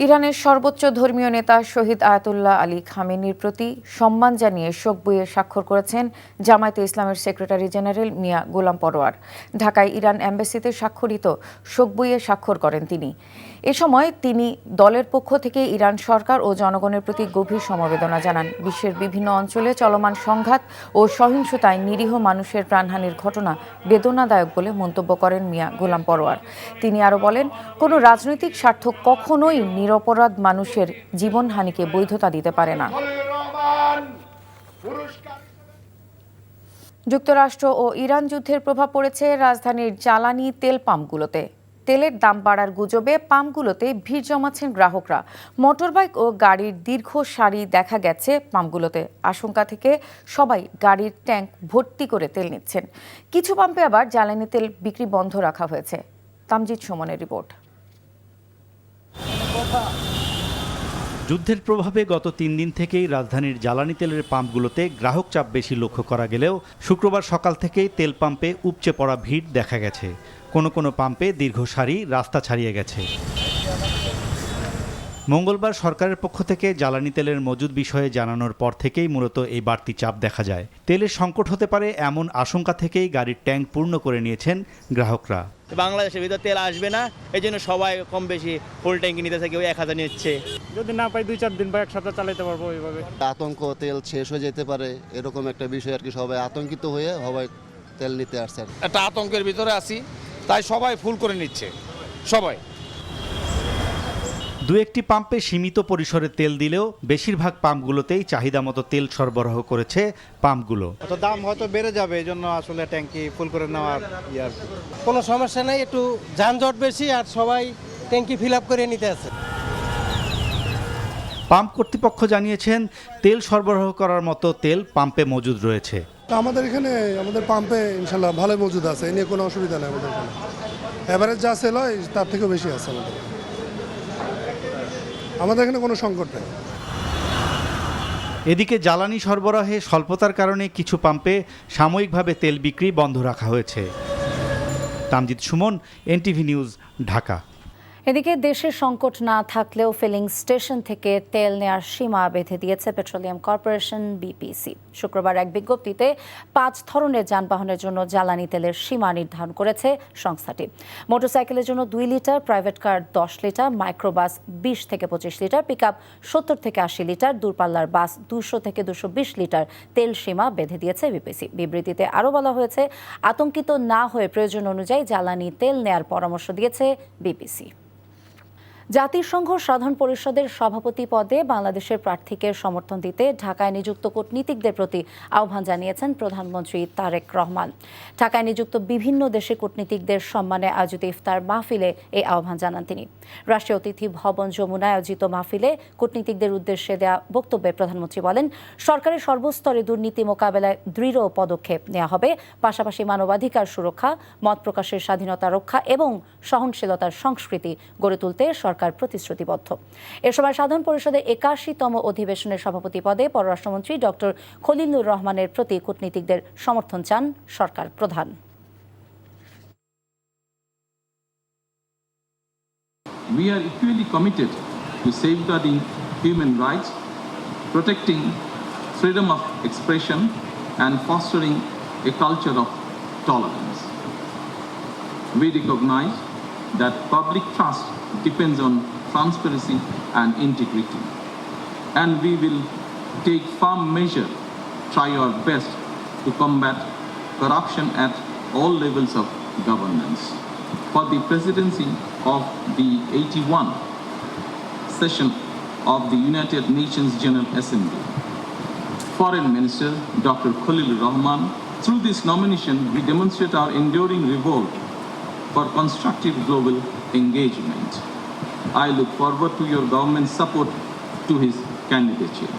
ইরানের সর্বোচ্চ ধর্মীয় নেতা শহীদ আয়াতুল্লাহ আলী খামেনির প্রতি সম্মান জানিয়ে শোক বইয়ে স্বাক্ষর করেছেন জামায়াতে ইসলামের সেক্রেটারি জেনারেল মিয়া গোলাম পরোয়ার। ঢাকায় ইরান এম্বাসিতে স্বাক্ষরিত শোক বইয়ে স্বাক্ষর করেন তিনি। এ সময় তিনি দলের পক্ষ থেকে ইরান সরকার ও জনগণের প্রতি গভীর সমবেদনা জানান। বিশ্বের বিভিন্ন অঞ্চলে চলমান সংঘাত ও সহিংসতায় নিরীহ মানুষের প্রাণহানির ঘটনা বেদনাদায়ক বলে মন্তব্য করেন মিয়া গোলাম পরোয়ার। তিনি আরও বলেন, কোনো রাজনৈতিক স্বার্থ কখনোই নিরপরাধ মানুষের জীবনহানিকে বৈধতা দিতে পারে না। যুক্তরাষ্ট্র ও ইরান যুদ্ধের প্রভাব পড়েছে রাজধানীর জ্বালানি তেল পাম্পগুলোতে। তেলের দাম বাড়ার গুজবে পাম্পগুলোতে ভিড় জমাচ্ছেন গ্রাহকরা। মোটরবাইক ও গাড়ির দীর্ঘ সারি দেখা গেছে পাম্পগুলোতে। আশঙ্কা থেকে সবাই গাড়ির ট্যাঙ্ক ভর্তি করে তেল নিচ্ছেন। কিছু পাম্পে আবার জ্বালানি তেল বিক্রি বন্ধ রাখা হয়েছে। তামজিদ সুমনের রিপোর্ট। যুদ্ধের প্রভাবে গত 3 দিন থেকেই রাজধানীর জ্বালানি তেলের পাম্পগুলোতে গ্রাহক চাপ বেশি লক্ষ্য করা গেলেও শুক্রবার সকাল থেকেই তেল পাম্পে উপচে পড়া ভিড় দেখা গেছে। কোনো পাম্পে দীর্ঘ সারি রাস্তা ছাড়িয়ে গেছে। মঙ্গলবার সরকারের পক্ষ থেকে জ্বালানি তেলের মজুদ বিষয়ে জানানোর পর থেকেই মূলত এই বাড়তি চাপ দেখা যায়। তেলের সংকট হতে পারে এমন আশঙ্কা থেকেই গাড়ির ট্যাঙ্ক পূর্ণ করে নিয়েছেন গ্রাহকরা। বাংলাদেশের ভিতর তেল আসবে না, এই জন্য সবাই কম বেশি ফুল ট্যাঙ্কি নিতেছে, কেউ 1000 নিচ্ছে। যদি না পাই 2-4 দিন বা এক সপ্তাহ চালাতে পারবো এইভাবে। আতঙ্ক, তেল শেষ হয়ে যেতে পারে এরকম একটা বিষয় আর কি, সবাই আতঙ্কিত হয়ে সবাই তেল নিতে আসছে। একটা আতঙ্কের ভিতরে আছি, তাই সবাই ফুল করে নিচ্ছে সবাই। দু একটি পাম্পে সীমিত পরিসরে তেল দিলেও বেশিরভাগ পাম্পগুলোতেই চাহিদা মতো তেল সরবরাহ করেছে পাম্পগুলো। তো দাম হয়তো বেড়ে যাবে, এই জন্য আসলে ট্যাঙ্কি ফুল করে নেওয়ার কোনো সমস্যা নেই। একটু যানজট বেশি আর সবাই ট্যাঙ্কি ফিল আপ করে নিতে আছে। পাম্প কর্তৃপক্ষ জানিয়েছেন তেল সরবরাহ করার মতো তেল পাম্পে মজুদ রয়েছে। আমাদের এখানে আমাদের পাম্পে ইনশাল্লাহ ভালো মজুদ আছে, এ নিয়ে কোনো অসুবিধা নেই। আমাদের এখানে এভারেজ যা সেল হয় তার থেকেও বেশি আছে আমাদের এখানে কোনো সংকট নেই। এদিকে জ্বালানি সরবরাহে স্বল্পতার কারণে কিছু পাম্পে সাময়িকভাবে তেল বিক্রি বন্ধ রাখা হয়েছে। Tamjid Suman, NTV news, Dhaka. এদিকে দেশের সংকট না থাকলেও ফিলিং স্টেশন থেকে তেল নেয়ার সীমা বেঁধে দিয়েছে পেট্রোলিয়াম কর্পোরেশন বিপিসি। শুক্রবার এক বিজ্ঞপ্তিতে 5 ধরনের যানবাহনের জন্য জ্বালানি তেলের সীমা নির্ধারণ করেছে সংস্থাটি। মোটরসাইকেলের জন্য 2 litre, private car 10 litre, microbus 20 থেকে 25 লিটার, পিকআপ 70 থেকে 80 লিটার, দূরপাল্লার বাস 200 থেকে 220 লিটার তেল সীমা বেঁধে দিয়েছে বিপিসি। বিবৃতিতে আরও বলা হয়েছে, আতঙ্কিত না হয়ে প্রয়োজন অনুযায়ী জ্বালানি তেল নেয়ার পরামর্শ দিয়েছে বিপিসি। জাতিসংঘ সাধারণ পরিষদের সভাপতি পদে বাংলাদেশের প্রার্থীকে সমর্থন দিতে ঢাকায় নিযুক্ত কূটনীতিকদের প্রতি আহ্বান জানিয়েছেন প্রধানমন্ত্রী তারেক রহমান। ঢাকায় নিযুক্ত বিভিন্ন দেশের কূটনীতিকদের সম্মানে আয়োজিত ইফতার মাহফিলে এই আহ্বান জানান তিনি। রাষ্ট্রীয় অতিথি ভবন যমুনায় আয়োজিত মাহফিলে কূটনীতিকদের উদ্দেশ্যে দেয়া বক্তব্যে প্রধানমন্ত্রী বলেন, সরকারের সর্বস্তরে দুর্নীতি মোকাবেলায় দৃঢ় পদক্ষেপ নেওয়া হবে। পাশাপাশি মানবাধিকার সুরক্ষা, মত প্রকাশের স্বাধীনতা রক্ষা এবং সহনশীলতার সংস্কৃতি গড়ে তুলতে সরকার প্রতিশ্রুতিবদ্ধ। এ সময় সাধারণ পরিষদের 81তম অধিবেশনের সভাপতি পদে পররাষ্ট্রমন্ত্রী ডক্টর খলিলুর রহমানের প্রতি কূটনীতিকদের সমর্থন চান সরকার প্রধান। We are equally committed to safeguarding human rights, protecting freedom of expression and fostering a culture of tolerance. We recognize that public trust depends on transparency and integrity, and we will take firm measure, try our best to combat corruption at all levels of governance. For the presidency of the 81 session of the United Nations General Assembly, Foreign Minister Dr. Khalil Rahman, through this nomination we demonstrate our enduring revolt for constructive global engagement. I look forward to your government's support to his candidature.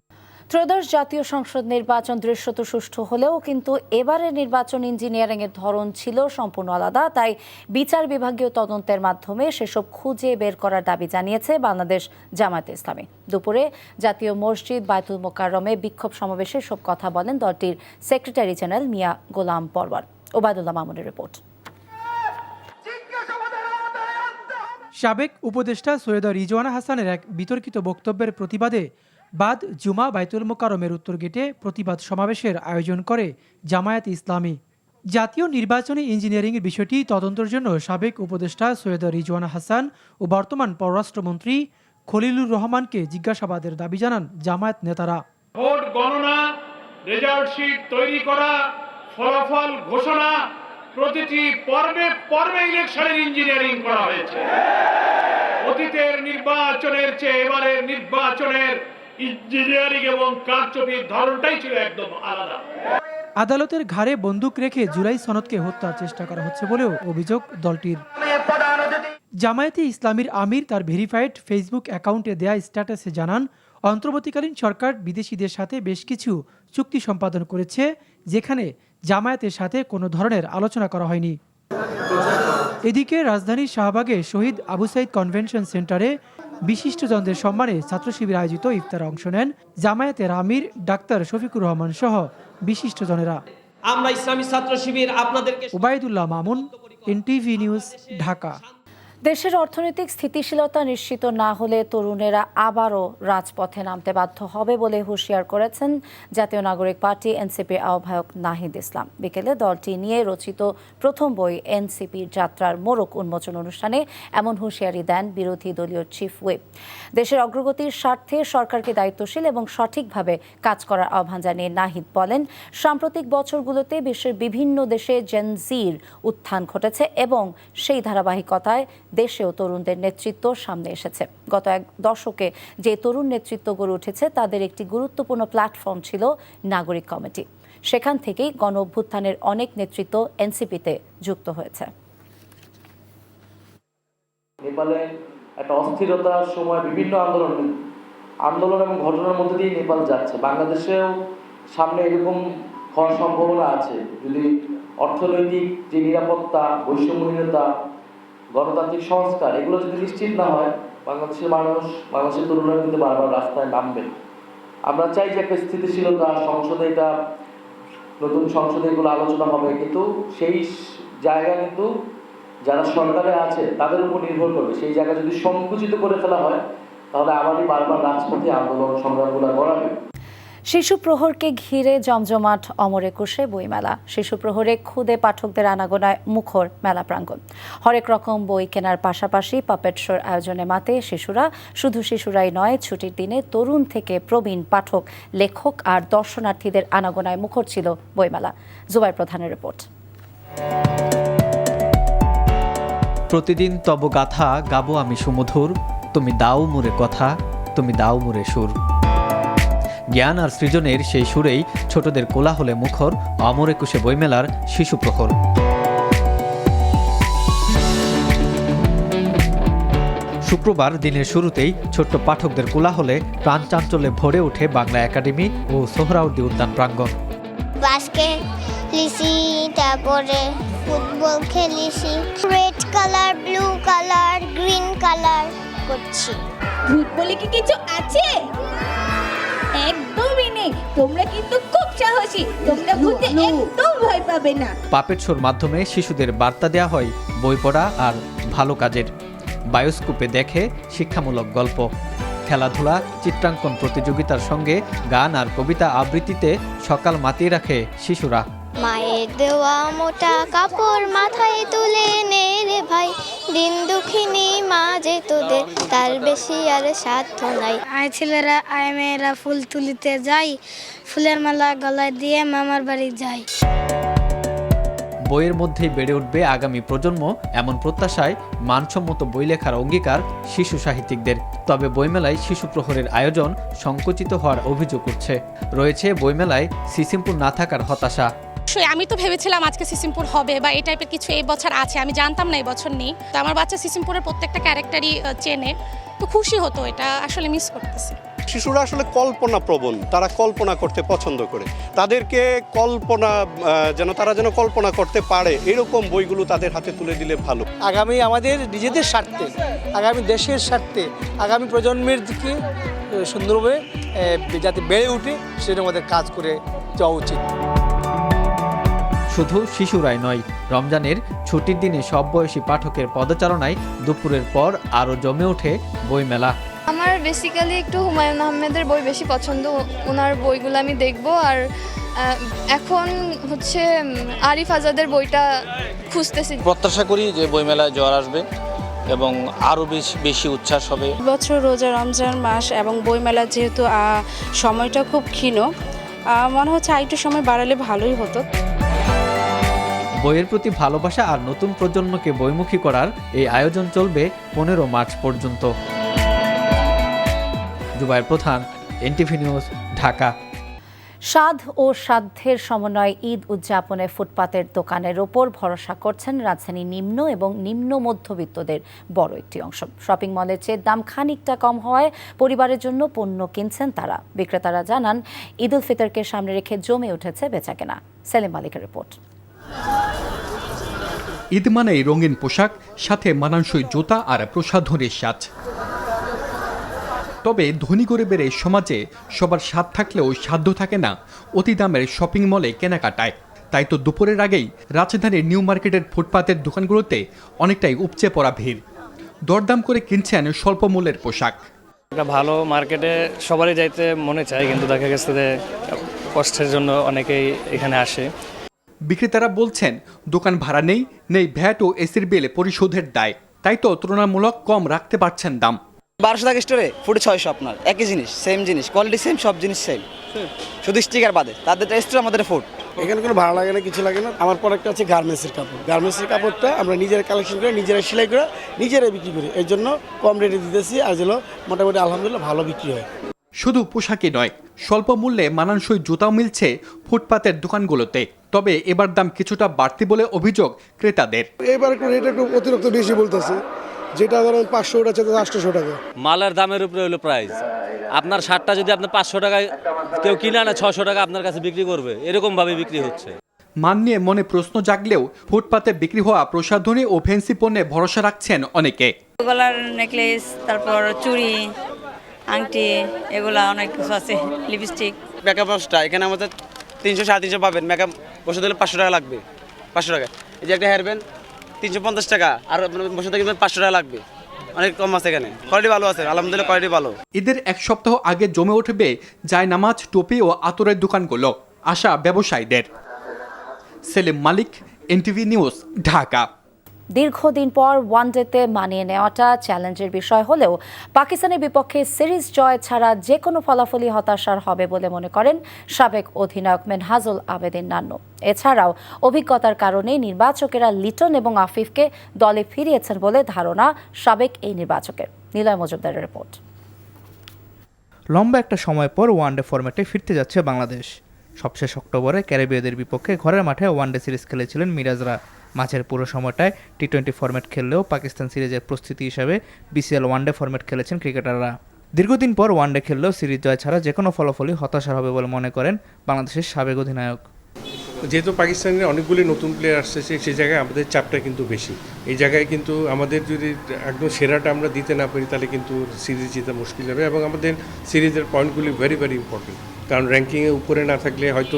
ত্রয়োদশ জাতীয় সংসদ নির্বাচন দৃশ্যত সুষ্ঠু হলেও কিন্তু এবারের নির্বাচন ইঞ্জিনিয়ারিং এর ধরন ছিল সম্পূর্ণ আলাদা। তাই বিচার বিভাগীয় তদন্তের মাধ্যমে সেসব খুঁজে বের করার দাবি জানিয়েছে বাংলাদেশ জামায়াতে ইসলামী। দুপুরে জাতীয় মসজিদ বায়তুল মোকাররমে বিক্ষোভ সমাবেশে সব কথা বলেন দলটির সেক্রেটারি জেনারেল মিয়া গোলাম পরোয়ার। ওবায়দুল্লাহ মামুনের রিপোর্ট। সাবেক উপদেষ্টা সৈয়দা রিজওয়ানা হাসানের এক বিতর্কিত বক্তব্যের প্রতিবাদে বাদ জুমা বাইতুল মোকাররমের উত্তর গেটে প্রতিবাদ সমাবেশের আয়োজন করে জামায়াতে ইসলামী। জাতীয় নির্বাচনী ইঞ্জিনিয়ারিংয়ের বিষয়টি তদন্তের জন্য সাবেক উপদেষ্টা সৈয়দা রিজওয়ানা হাসান ও বর্তমান পররাষ্ট্রমন্ত্রী খলিলুর রহমানকে জিজ্ঞাসাবাদের দাবি জানান জামায়াত নেতারা। ভোট গণনা, রেজাল্ট শিট তৈরি করা, ফলাফল ঘোষণা, প্রতিটি পর্বে পর্বে ইলেকশনের ইঞ্জিনিয়ারিং করা হয়েছে। অতীতের নির্বাচনের চেয়ে এবারের নির্বাচনের ইঞ্জিনিয়ারিং এবং কারচুপির ধরনটাই ছিল একদম আলাদা। আদালতের ঘাড়ে বন্দুক রেখে জুলাই সনদকে হত্যার চেষ্টা করা হচ্ছে বলেও অভিযোগ দলটির। জামায়াতে ইসলামীর আমির তার ভেরিফাইড ফেসবুক অ্যাকাউন্টে দেয়া স্ট্যাটাসে জানান, অন্তর্বর্তীকালীন সরকার বিদেশিদের সাথে বেশ কিছু চুক্তি সম্পাদন করেছে, যেখানে জামায়াতের সাথে কোনো ধরনের আলোচনা করা হয়নি। এদিকে রাজধানীর শাহবাগে শহীদ আবু সাইদ কনভেনশন সেন্টারে বিশিষ্টজনদের সম্মানে ছাত্র শিবির আয়োজিত ইফতারে অংশ নেন জামায়াতের আমির ডাক্তার শফিকুর রহমান সহ বিশিষ্টজনেরা। আমরা ইসলামী ছাত্র শিবির আপনাদেরকে ওবায়দুল্লাহ মামুন, এনটিভি নিউজ, ঢাকা। দেশের অর্থনৈতিক স্থিতিশীলতা নিশ্চিত না হলে তরুণেরা আবারও রাজপথে নামতে বাধ্য হবে বলে হুঁশিয়ার করেছেন জাতীয় নাগরিক পার্টি এনসিপির আহ্বায়ক নাহিদ ইসলাম। বিকেলে দলটি নিয়ে রচিত প্রথম বই এনসিপির যাত্রার মোড়ক উন্মোচন অনুষ্ঠানে এমন হুঁশিয়ারি দেন বিরোধী দলীয় চিফ হুইপ। দেশের অগ্রগতির স্বার্থে সরকারকে দায়িত্বশীল এবং সঠিকভাবে কাজ করার আহ্বান জানিয়ে নাহিদ বলেন, সাম্প্রতিক বছরগুলোতে বিশ্বের বিভিন্ন দেশে জেনজির উত্থান ঘটেছে এবং সেই ধারাবাহিকতায় দেশেও তরুণদের নেতৃত্ব সামনে এসেছে। গত এক দশকে যে তরুণ নেতৃত্ব গড়ে উঠেছে তাদের একটি গুরুত্বপূর্ণ প্ল্যাটফর্ম ছিল নাগরিক কমিটি। সেখান থেকেই গণ অভ্যুত্থানের অনেক নেতৃত্ব এনসিপিতে যুক্ত হয়েছে। নেপালে একটা অস্থিরতার সময় বিভিন্ন আন্দোলন এবং ঘটনার মধ্যে দিয়ে নেপাল যাচ্ছে। বাংলাদেশেও সামনে এরকম হওয়ার সম্ভাবনা আছে যদি অর্থনৈতিক যে নিরাপত্তা, বৈষম্যহীনতা, গণতান্ত্রিক সংস্কার এগুলো যদি নিশ্চিত না হয়, বাংলাদেশের মানুষ, বাংলাদেশের তরুণরা কিন্তু বারবার রাস্তায় নামবে। আমরা চাই যে একটা স্থিতিশীলতা, সংসদে এটা নতুন সংসদে এগুলো আলোচনা হবে, কিন্তু সেই জায়গা কিন্তু যারা সরকারে আছে তাদের উপর নির্ভর করবে। সেই জায়গা যদি সংকুচিত করে ফেলা হয় তাহলে আবারই বারবার রাজপথে আন্দোলন সংগ্রামগুলো গড়াবে। শিশু প্রহরকে ঘিরে জমজমাট অমর একুশে বইমেলা। শিশু প্রহরে খুদে পাঠকদের আনাগোনায় মুখর মেলা প্রাঙ্গণ। হরেক রকম বই কেনার পাশাপাশি পাপেট শোর আয়োজনে মাতে শিশুরা। শুধু শিশুরাই নয়, ছুটির দিনে তরুণ থেকে প্রবীণ পাঠক, লেখক আর দর্শনার্থীদের আনাগোনায় মুখর ছিল বইমেলা। জুবাই প্রধানের রিপোর্ট। প্রতিদিন তব গাথা গাবো আমি সুমধুর, তুমি দাও মুরে কথা, তুমি দাও মুরে সুর। জ্ঞান আর সৃজনের সেই সুরেই ছোটদের কোলাহলে মুখর অমর একুশে বইমেলার শিশু প্রহর। শুক্রবার দিনের শুরুতেই ছোট্ট পাঠকদের কোলাহলে প্রাণ চাঞ্চল্যে ভরে ওঠে বাংলা একাডেমি ও সোহরাওয়ার্দী উদ্যান প্রাঙ্গণ। বাস্কেট লিসি, তারপরে ফুটবল খেলিছি, red colour, blue colour, green colour করছি। ভূত বলে কি কিছু আছে? একদমই নেই। তোমরা কিন্তু খুব সাহসী, তোমরা ভূতে একদম ভয় পাবে না। পাপেট শোর মাধ্যমে শিশুদের বার্তা দেওয়া হয় বই পড়া আর ভালো কাজের। বায়োস্কোপে দেখে শিক্ষামূলক গল্প, খেলাধুলা, চিত্রাঙ্কন প্রতিযোগিতার সঙ্গে গান আর কবিতা আবৃত্তিতে সকাল মাতিয়ে রাখে শিশুরা। মায়ের দেওয়া মোটা কাপড় মাথায় তুলে নে রে ভাই, দিন দুঃখিনী মা যে তোদের, তার বেশি আর সাধ্য নাই। আয় ছেলেরা আয় মেয়েরা ফুল তুলিতে যাই, ফুলের মালা গলায় দিয়ে মামার বাড়ি যাই। বইয়ের মধ্যেই বেড়ে উঠবে আগামী প্রজন্ম, এমন প্রত্যাশায় মানসম্মত বই লেখার অঙ্গীকার শিশু সাহিত্যিকদের। তবে বইমেলায় শিশু প্রহরের আয়োজন সংকুচিত হওয়ার অভিযোগ উঠছে। রয়েছে বইমেলায় সিসিমপুর না থাকার হতাশা। আমি তো ভেবেছিলাম আজকে সিসিমপুর হবে বা এই টাইপের কিছু এই বছর আছে, আমি জানতাম না এই বছর নেই। তো আমার বাচ্চা সিসিমপুরের প্রত্যেকটা ক্যারেক্টারই চেনে, তো খুশি হতো। এটা আসলে মিস করতেছি। শিশুরা আসলে কল্পনা প্রবণ, তারা কল্পনা করতে পছন্দ করে। তাদেরকে তারা যেন কল্পনা করতে পারে এরকম বইগুলো তাদের হাতে তুলে দিলে ভালো। আগামী আমাদের নিজেদের স্বার্থে, আগামী দেশের স্বার্থে, আগামী প্রজন্মের দিকে সুন্দরভাবে যাতে বেড়ে উঠে সেটা আমাদের কাজ করে যাওয়া উচিত। শুধু শিশুরাই নয়, রমজানের ছুটির দিনে সব বয়সী পাঠকের পদচারণায় দুপুরের পর আরও জমে ওঠে বইমেলা। আমার বেসিক্যালি একটু হুমায়ুন আহমেদের বই বেশি পছন্দ, ওনার বইগুলো আমি দেখব। আর এখন হচ্ছে আরিফ আজাদের বইটা খুঁজতেছি। প্রত্যাশা করি যে বইমেলায় জ্বর আসবে এবং আরও বেশি উচ্ছ্বাস হবে। বছর রোজা রমজান মাস এবং বইমেলা যেহেতু সময়টা খুব ক্ষীণ, মনে হচ্ছে আরেকটু সময় বাড়ালে ভালোই হতো। বইয়ের প্রতি ভালোবাসা আর নতুন প্রজন্মকে বইমুখী করার এই আয়োজন চলবে 15 মার্চ পর্যন্ত। জুবায়ের প্রধান, এনটিভি নিউজ, ঢাকা। স্বাদ ও সাধ্যের সমন্বয়ে ঈদ উদযাপনে ফুটপাতের দোকানের ওপর ভরসা করছেন রাজধানী নিম্ন এবং নিম্ন মধ্যবিত্তদের বড় একটি অংশ। শপিং মলের চেয়ে দাম খানিকটা কম হওয়ায় পরিবারের জন্য পণ্য কিনছেন তারা। বিক্রেতারা জানান, ঈদ উল ফিতরকে সামনে রেখে জমে উঠেছে বেচাকেনা। সেলিম মালিকের রিপোর্ট। ঈদ মানেই রঙিন পোশাক, সাথে মানানসই জুতা আর প্রসাধনীর সাজ। তবে ধনী গরিবের এই সমাজে সবার স্বাদ থাকলেও সাধ্য থাকে না অতি দামের শপিং মলে কেনাকাটায়। তাই তো দুপুরের আগেই রাজধানীর নিউ মার্কেটের ফুটপাতের দোকানগুলোতে অনেকটাই উপচে পড়া ভিড়। দরদাম করে কিনছেন স্বল্প মূল্যের পোশাক। একটা ভালো মার্কেটে সবারই যাইতে মনে চায়, কিন্তু দেখা গেছে যে কষ্টের জন্য অনেকেই এখানে আসে। বিক্রেতারা বলছেন, দোকান ভাড়া নেই ভ্যাট ও এসির বিল পরিশোধের দায়, তাই তো তুলনামূলক কম রাখতে পারছেন দাম। 1200 টাকা স্টোরে ফুটে 600, আপনার একই জিনিস, সেম জিনিস, কোয়ালিটি সেম, সব জিনিস সেম, শুধু স্টিকার বাদে। তাদের স্টোর, আমাদের ফুড। এখানে কোনো ভাড়া লাগে না, কিছু লাগে না। আমার প্রোডাক্ট আছে গার্মেন্টসের কাপড়। গার্মেন্টসের কাপড়টা আমরা নিজেরা কালেকশন করে, নিজেরাই সেলাই করে, নিজেরাই বিক্রি করি। এই জন্য কম রেটে দিতেছি, আর যেন মোটামুটি আলহামদুলিল্লাহ ভালো বিক্রি হয়। শুধু পোশাকই নয়, স্বল্প মূল্যে মানানসই জুতাও মিলছে ফুটপাতের দোকানগুলোতে। তবে এবার দাম কিছুটা বাড়তি বলে অভিযোগ ক্রেতাদের। এবার একটু রেট একটু অতিরিক্ত বেশি বলতেছে, যেটা ধরেন 500 ওটা 800 টাকা। মালের দামের উপরে হলো প্রাইস। আপনার শার্টটা যদি আপনি 500 টাকায় কেউ কিনে আনে, 600 টাকা আপনার কাছে বিক্রি করবে, এরকম ভাবে বিক্রি হচ্ছে। মান নিয়ে মনে প্রশ্ন জাগলেও ফুটপাতে বিক্রি হওয়া প্রসাধনী ও ফ্যান্সি পণ্যে ভরসা রাখছেন অনেকে। গলার নেকলেস, তারপর চুড়ি, আংটি, এগুলা অনেক কিছু আছে, লিপস্টিক। মেকআপ বক্সটা এখানে আমাদের 300 350 পাবেন। মেকআপ বসে দিলে 500 টাকা লাগবে, 500 টাকা। এই যে একটা হেয়ার ব্যান্ড 350 টাকা, আর বসে থাকলে 500 টাকা লাগবে। অনেক কম আছে এখানে, কোয়ালিটি ভালো আছে, আলহামদুলিল্লাহ কোয়ালিটি ভালো। ঈদের এক সপ্তাহ আগে জমে উঠবে জায়নামাজ, টুপি ও আতরের দোকানগুলো, আশা ব্যবসায়ীদের। সেলিম মালিক, এনটিভি নিউজ, ঢাকা। দীর্ঘদিন পর ওয়ানডেতে মানিয়ে নেওয়াটা চ্যালেঞ্জের বিষয় হলেও পাকিস্তানের বিপক্ষে সিরিজ জয় ছাড়া যে কোনো ফলাফলই হতাশার হবে বলে মনে করেন সাবেক অধিনায়ক মেনহাজুল আবেদিন নান্নু। এছাড়াও অভিজ্ঞতার কারণে নির্বাচকেরা লিটন এবং আফিফকে দলে ফিরিয়েছেন বলে ধারণা সাবেক এই নির্বাচকের। নিলয় মজুমদারের রিপোর্ট। লম্বা একটা সময় পর ওয়ানডে ফরম্যাটে ফিরতে যাচ্ছে বাংলাদেশ। সবশেষ অক্টোবরে ক্যারিবীয়দের বিপক্ষে ঘরের মাঠে ওয়ানডে সিরিজ খেলেছিলেন মিরাজরা। মাঝের পুরো সময়টায় টি-20 ফরম্যাট খেললেও পাকিস্তান সিরিজের প্রস্তুতি হিসাবে বিসিএল ওয়ানডে ফরম্যাট খেলেছেন ক্রিকেটাররা। দীর্ঘদিন পর ওয়ানডে খেললেও সিরিজ জয় ছাড়া যে কোনো ফলাফলই হতাশার হবে বলে মনে করেন বাংলাদেশের সাবেক অধিনায়ক। যেহেতু পাকিস্তানের অনেকগুলি নতুন প্লেয়ার আসছে, সেই জায়গায় আমাদের চাপটা কিন্তু বেশি। এই জায়গায় কিন্তু আমাদের যদি একদম সেরাটা আমরা দিতে না পারি, তাহলে কিন্তু সিরিজ জিতা মুশকিল হবে। এবং আমাদের সিরিজের পয়েন্টগুলি ভেরি ভেরি ইম্পর্টেন্ট, কারণ র্যাঙ্কিংয়ে উপরে না থাকলে হয়তো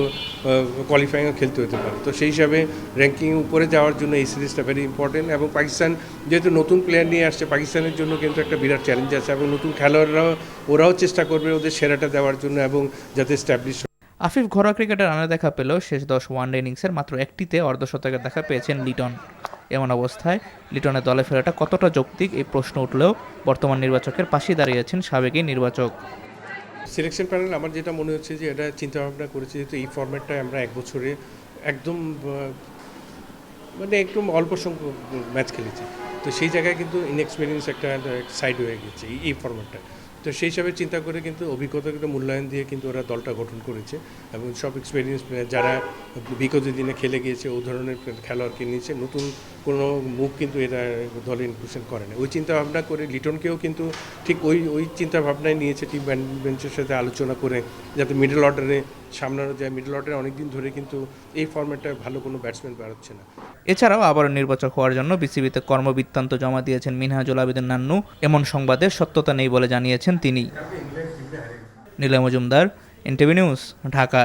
কোয়ালিফাইংয়ে খেলতে হতে পারে। তো সেই হিসাবে র্যাঙ্কিংয়ে উপরে যাওয়ার জন্য এই সিরিজটা ভেরি ইম্পর্টেন্ট। এবং পাকিস্তান যেহেতু নতুন প্লেয়ার নিয়ে আসছে, পাকিস্তানের জন্য কিন্তু একটা বিরাট চ্যালেঞ্জ আছে। এবং নতুন খেলোয়াড়রাও ওরাও চেষ্টা করবে ওদের সেরাটা দেওয়ার জন্য এবং যাতে স্ট্যাবলিশ। আফিফ ঘরোয়া ক্রিকেটে রানের দেখা পেলেও শেষ 10 ওয়ানডে ইনিংসের মাত্র একটিতে অর্ধশতকের দেখা পেয়েছেন লিটন। এমন অবস্থায় লিটনের দলে ফেরাটা কতটা যৌক্তিক এই প্রশ্ন উঠলেও বর্তমান নির্বাচকের পাশেই দাঁড়িয়েছেন সাবেক এই নির্বাচক। সিলেকশন প্যানেল আমার যেটা মনে হচ্ছে যে এটা চিন্তাভাবনা করেছে, যেহেতু এই ফরম্যাটটায় আমরা এক বছরে একদম একটু অল্প সংখ্যক ম্যাচ খেলেছি, তো সেই জায়গায় কিন্তু ইনএক্সপিরিয়েন্স একটা সাইড হয়ে গেছে এই ফরম্যাটটা। তো সেই হিসাবে চিন্তা করে কিন্তু অভিজ্ঞতাকে মূল্যায়ন দিয়ে কিন্তু ওরা দলটা গঠন করেছে এবং সব এক্সপিরিয়েন্স প্লেয়ার যারা বিগত দিনে খেলে গিয়েছে ও ধরনের খেলোয়াড়কে নিয়েছে। নতুন কোনো মুখ কিন্তু এরা দলে ইনক্লুশন করে না। ওই চিন্তাভাবনা করে লিটনকেও কিন্তু ঠিক ওই চিন্তাভাবনায় নিয়েছে টিম বেঞ্চের সাথে আলোচনা করে, যাতে মিডল অর্ডারে সামলানো যায়। মিডল অর্ডারে অনেকদিন ধরে কিন্তু এই ফরম্যাটটায় ভালো কোনো ব্যাটসম্যান বেরোচ্ছে না। এছাড়াও আবারও নির্বাচক হওয়ার জন্য বিসিবিতে কর্মবৃত্তান্ত জমা দিয়েছেন মিনহাজুল আবেদিন নান্নু। এমন সংবাদের সত্যতা নেই বলে জানিয়েছেন তিনি। Niloy Majumdar, NTV news, Dhaka.